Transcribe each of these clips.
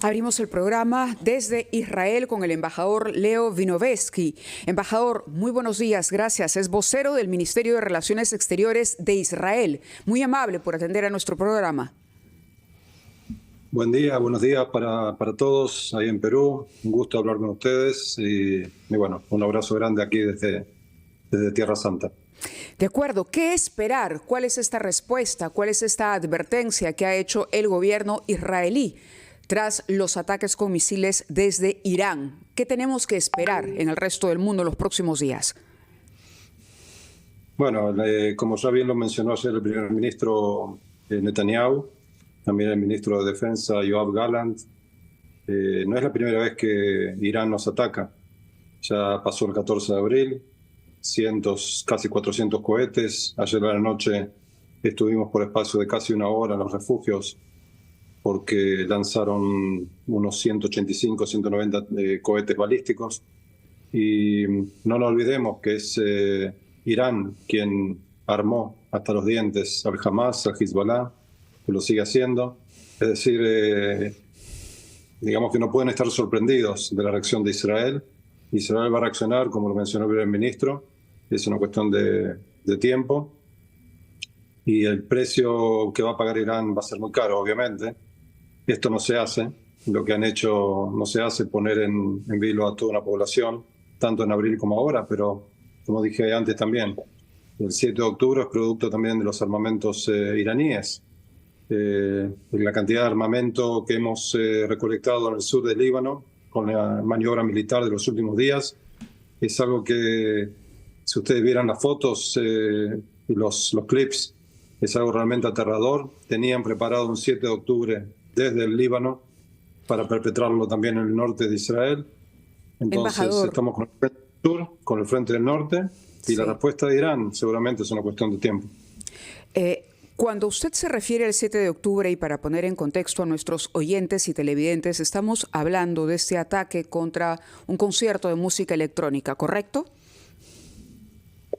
Abrimos el programa desde Israel con el embajador Leo Vinovetsky. Embajador, muy buenos días, gracias. Es vocero del Ministerio de Relaciones Exteriores de Israel. Muy amable por atender a nuestro programa. Buen día, buenos días para todos ahí en Perú. Un gusto hablar con ustedes y bueno, un abrazo grande aquí desde Tierra Santa. De acuerdo, ¿qué esperar? ¿Cuál es esta respuesta? ¿Cuál es esta advertencia que ha hecho el gobierno israelí tras los ataques con misiles desde Irán? ¿Qué tenemos que esperar en el resto del mundo en los próximos días? Bueno, como ya bien lo mencionó ayer el primer ministro Netanyahu, también el ministro de Defensa Yoav Gallant, no es la primera vez que Irán nos ataca. Ya pasó el 14 de abril, casi 400 cohetes. Ayer a la noche estuvimos por espacio de casi una hora en los refugios porque lanzaron unos 185, 190 cohetes balísticos. Y no nos olvidemos que es Irán quien armó hasta los dientes al Hamas, al Hezbollah, que lo sigue haciendo. Es decir, digamos que no pueden estar sorprendidos de la reacción de Israel. Israel va a reaccionar, como lo mencionó el primer ministro, es una cuestión de tiempo. Y el precio que va a pagar Irán va a ser muy caro, obviamente. Esto no se hace, lo que han hecho no se hace, poner en vilo a toda una población, tanto en abril como ahora, pero como dije antes también, el 7 de octubre es producto también de los armamentos iraníes. La cantidad de armamento que hemos recolectado en el sur del Líbano con la maniobra militar de los últimos días es algo que, si ustedes vieran las fotos y los clips, es algo realmente aterrador. Tenían preparado un 7 de octubre desde el Líbano para perpetrarlo también en el norte de Israel. Entonces Embajador, estamos con el frente del sur, con el frente del norte, y sí. La respuesta de Irán seguramente es una cuestión de tiempo. Cuando usted se refiere al 7 de octubre, y para poner en contexto a nuestros oyentes y televidentes, estamos hablando de este ataque contra un concierto de música electrónica, ¿correcto?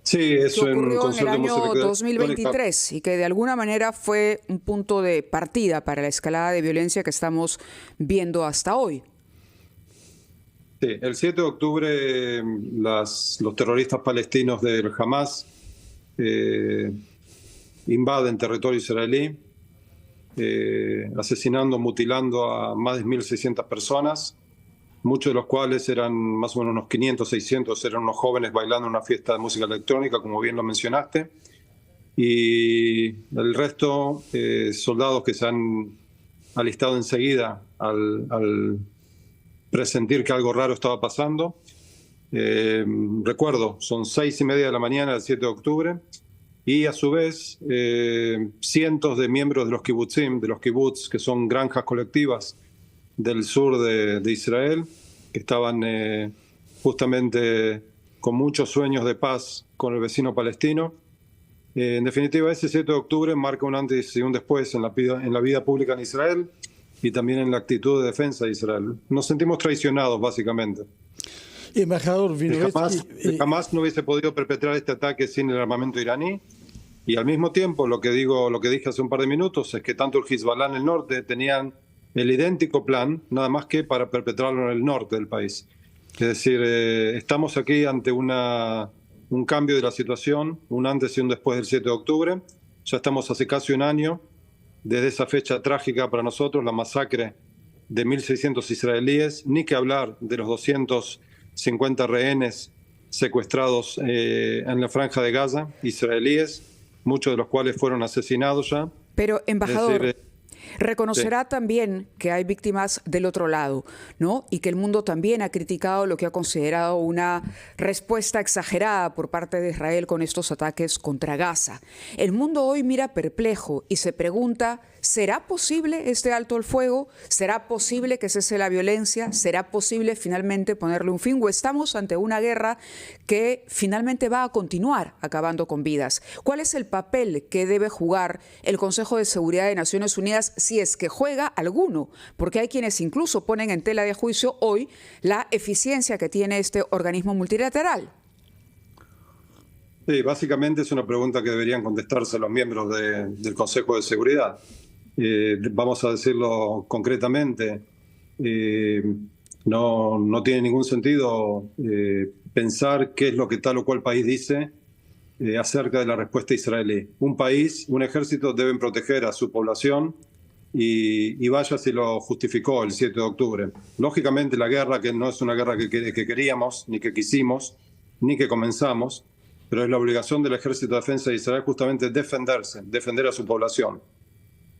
Sí, eso que ocurrió en el año 2023 y que de alguna manera fue un punto de partida para la escalada de violencia que estamos viendo hasta hoy. Sí, el 7 de octubre los terroristas palestinos del Hamas invaden territorio israelí, asesinando, mutilando a más de 1.600 personas, muchos de los cuales eran más o menos unos 500, 600, eran unos jóvenes bailando en una fiesta de música electrónica, como bien lo mencionaste, y el resto, soldados que se han alistado enseguida al presentir que algo raro estaba pasando. Recuerdo, son 6:30 de la mañana del 7 de octubre, y a su vez cientos de miembros de los kibutzim, de los kibutz, que son granjas colectivas del sur de Israel, que estaban justamente con muchos sueños de paz con el vecino palestino. En definitiva, ese 7 de octubre marca un antes y un después en la vida pública en Israel y también en la actitud de defensa de Israel. Nos sentimos traicionados, básicamente. Embajador Vinovetsky, Jamás no hubiese podido perpetrar este ataque sin el armamento iraní. Y al mismo tiempo, lo que dije hace un par de minutos, es que tanto el Hezbollah en el norte tenían el idéntico plan, nada más que para perpetrarlo en el norte del país. Es decir, estamos aquí ante un cambio de la situación, un antes y un después del 7 de octubre. Ya estamos hace casi un año desde esa fecha trágica para nosotros, la masacre de 1.600 israelíes, ni que hablar de los 250 rehenes secuestrados en la franja de Gaza, israelíes, muchos de los cuales fueron asesinados ya. Pero, embajador, Es decir, reconocerá sí. también que hay víctimas del otro lado, ¿no? Y que el mundo también ha criticado lo que ha considerado una respuesta exagerada por parte de Israel con estos ataques contra Gaza. El mundo hoy mira perplejo y se pregunta, ¿será posible este alto el fuego? ¿Será posible que cese la violencia? ¿Será posible finalmente ponerle un fin? ¿O estamos ante una guerra que finalmente va a continuar acabando con vidas? ¿Cuál es el papel que debe jugar el Consejo de Seguridad de Naciones Unidas, si es que juega alguno? Porque hay quienes incluso ponen en tela de juicio hoy la eficiencia que tiene este organismo multilateral. Sí, básicamente es una pregunta que deberían contestarse los miembros del Consejo de Seguridad. Vamos a decirlo concretamente, no tiene ningún sentido pensar qué es lo que tal o cual país dice acerca de la respuesta israelí. Un país, un ejército deben proteger a su población y vaya si lo justificó el 7 de octubre. Lógicamente la guerra, que no es una guerra que queríamos, ni que quisimos, ni que comenzamos, pero es la obligación del Ejército de Defensa de Israel justamente defenderse, defender a su población.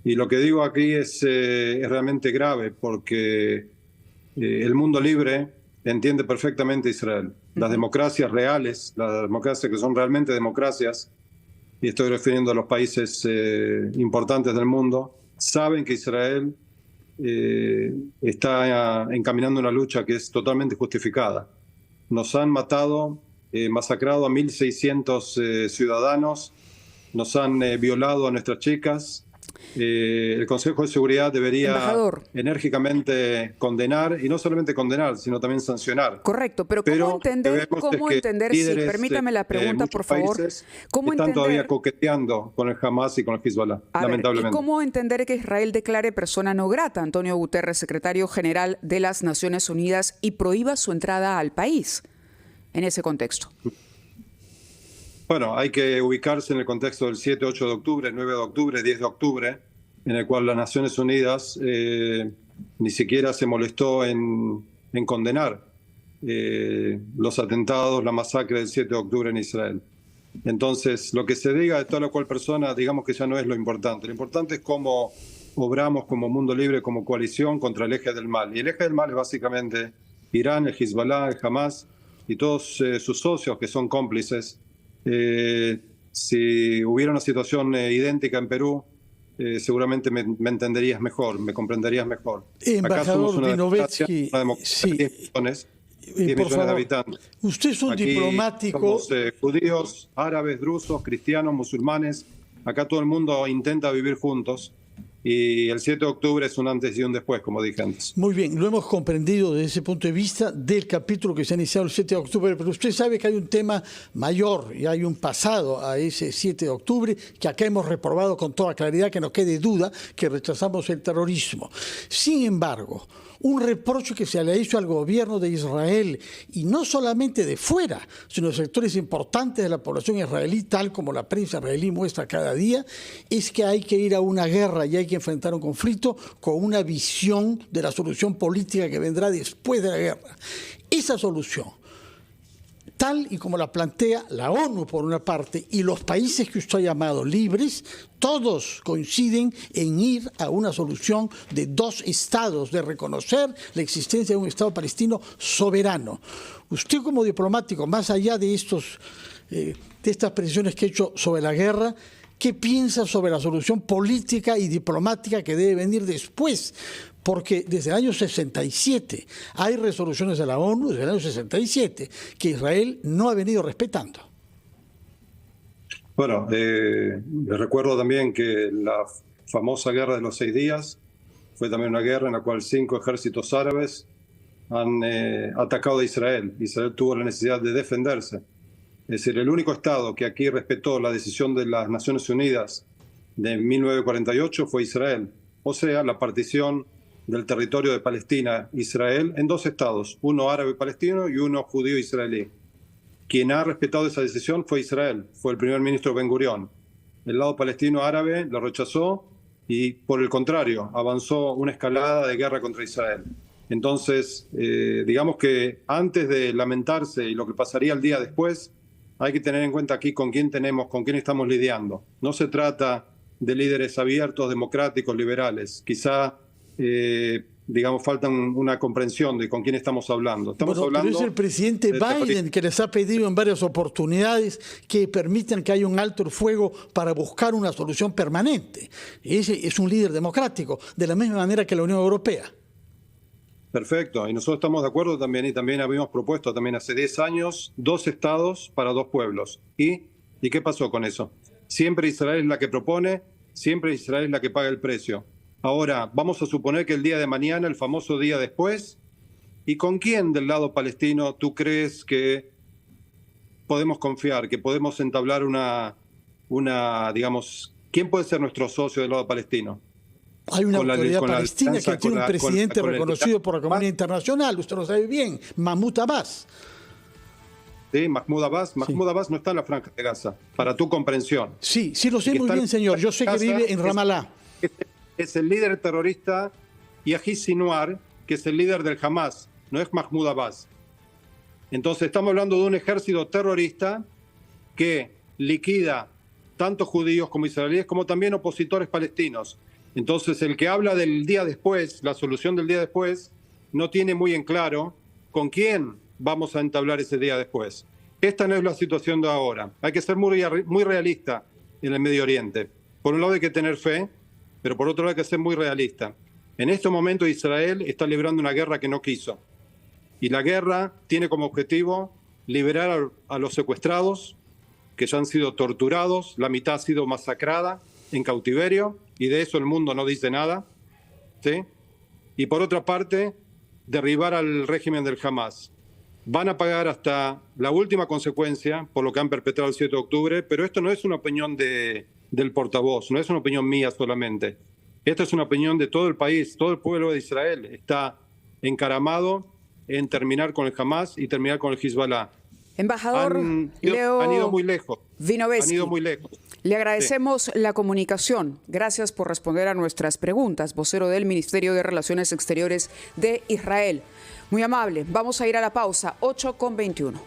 Y lo que digo aquí es realmente grave porque el mundo libre entiende perfectamente a Israel. Las democracias reales, las democracias que son realmente democracias, y estoy refiriendo a los países importantes del mundo, saben que Israel está encaminando una lucha que es totalmente justificada. Nos han matado, masacrado a 1.600 ciudadanos, nos han violado a nuestras chicas. El Consejo de Seguridad debería enérgicamente condenar, y no solamente condenar, sino también sancionar. Correcto, pero ¿cómo entender, sí, permítame la pregunta, por favor, ¿cómo están todavía coqueteando con el Hamas y con el Hezbollah, lamentablemente? ¿Cómo entender que Israel declare persona no grata a Antonio Guterres, secretario general de las Naciones Unidas, y prohíba su entrada al país en ese contexto? Bueno, hay que ubicarse en el contexto del 7, 8 de octubre, 9 de octubre, 10 de octubre, en el cual las Naciones Unidas ni siquiera se molestó en condenar los atentados, la masacre del 7 de octubre en Israel. Entonces, lo que se diga de toda la cual persona, digamos que ya no es lo importante. Lo importante es cómo obramos como mundo libre, como coalición contra el eje del mal. Y el eje del mal es básicamente Irán, el Hezbollah, el Hamas y todos sus socios que son cómplices. Si hubiera una situación idéntica en Perú, seguramente me entenderías mejor, me comprenderías mejor. Acá somos una democracia, sí, 10 millones de habitantes. Usted es un Aquí diplomático. Somos judíos, árabes, drusos, cristianos, musulmanes. Acá todo el mundo intenta vivir juntos. Y el 7 de octubre es un antes y un después, como dije antes. Muy bien, lo hemos comprendido desde ese punto de vista del capítulo que se ha iniciado el 7 de octubre, pero usted sabe que hay un tema mayor y hay un pasado a ese 7 de octubre que acá hemos reprobado con toda claridad, que no quede duda que rechazamos el terrorismo. Sin embargo, un reproche que se le hizo al gobierno de Israel, y no solamente de fuera, sino de sectores importantes de la población israelí, tal como la prensa israelí muestra cada día, es que hay que ir a una guerra y hay que enfrentar un conflicto con una visión de la solución política que vendrá después de la guerra. Esa solución, tal y como la plantea la ONU por una parte y los países que usted ha llamado libres, todos coinciden en ir a una solución de dos estados, de reconocer la existencia de un Estado palestino soberano. Usted como diplomático, más allá de estas presiones que he hecho sobre la guerra, ¿qué piensa sobre la solución política y diplomática que debe venir después? Porque desde el año 67 hay resoluciones de la ONU, desde el año 67, que Israel no ha venido respetando. Bueno, les recuerdo también que la famosa guerra de los 6 días fue también una guerra en la cual 5 ejércitos árabes han atacado a Israel. Israel tuvo la necesidad de defenderse. Es decir, el único Estado que aquí respetó la decisión de las Naciones Unidas de 1948 fue Israel. O sea, la partición del territorio de Palestina, Israel, en 2 estados, uno árabe palestino y uno judío israelí. Quien ha respetado esa decisión fue Israel, fue el primer ministro Ben Gurión. El lado palestino árabe lo rechazó y, por el contrario, avanzó una escalada de guerra contra Israel. Entonces, digamos que antes de lamentarse y lo que pasaría el día después, hay que tener en cuenta aquí con quién estamos lidiando. No se trata de líderes abiertos, democráticos, liberales. Quizá digamos, falta una comprensión de con quién estamos hablando. Estamos hablando pero es el presidente Biden que les ha pedido en varias oportunidades que permitan que haya un alto el fuego para buscar una solución permanente. Ese es un líder democrático, de la misma manera que la Unión Europea. Perfecto, y nosotros estamos de acuerdo también, y también habíamos propuesto también hace 10 años 2 estados para 2 pueblos. ¿Y qué pasó con eso? Siempre Israel es la que propone, siempre Israel es la que paga el precio. Ahora, vamos a suponer que el día de mañana, el famoso día después, ¿y con quién del lado palestino tú crees que podemos confiar, que podemos entablar digamos, quién puede ser nuestro socio del lado palestino? Hay una autoridad con la palestina alianza, que tiene un presidente reconocido por la comunidad internacional, usted lo sabe bien, Mahmoud Abbas. Sí, Mahmoud Abbas. Mahmoud Abbas no está en la Franja de Gaza, para tu comprensión. Sí, sí lo sé muy bien, señor. Yo sé que vive en Ramallah. Es el líder terrorista Yahya Sinwar, que es el líder del Hamas, no es Mahmoud Abbas. Entonces estamos hablando de un ejército terrorista que liquida tanto judíos como israelíes, como también opositores palestinos. Entonces el que habla del día después, la solución del día después, no tiene muy en claro con quién vamos a entablar ese día después. Esta no es la situación de ahora. Hay que ser muy realista en el Medio Oriente. Por un lado hay que tener fe, pero por otro lado hay que ser muy realista. En este momento Israel está librando una guerra que no quiso. Y la guerra tiene como objetivo liberar a los secuestrados, que ya han sido torturados, la mitad ha sido masacrada en cautiverio, y de eso el mundo no dice nada, ¿sí? Y por otra parte, derribar al régimen del Hamas. Van a pagar hasta la última consecuencia por lo que han perpetrado el 7 de octubre, pero esto no es una opinión del portavoz, no es una opinión mía solamente. Esta es una opinión de todo el país, todo el pueblo de Israel está encaramado en terminar con el Hamas y terminar con el Hezbollah. Embajador han Leo ido muy lejos. Winovetsky, Han ido muy lejos. le agradecemos la comunicación. Gracias por responder a nuestras preguntas, vocero del Ministerio de Relaciones Exteriores de Israel. Muy amable. Vamos a ir a la pausa, 8:21.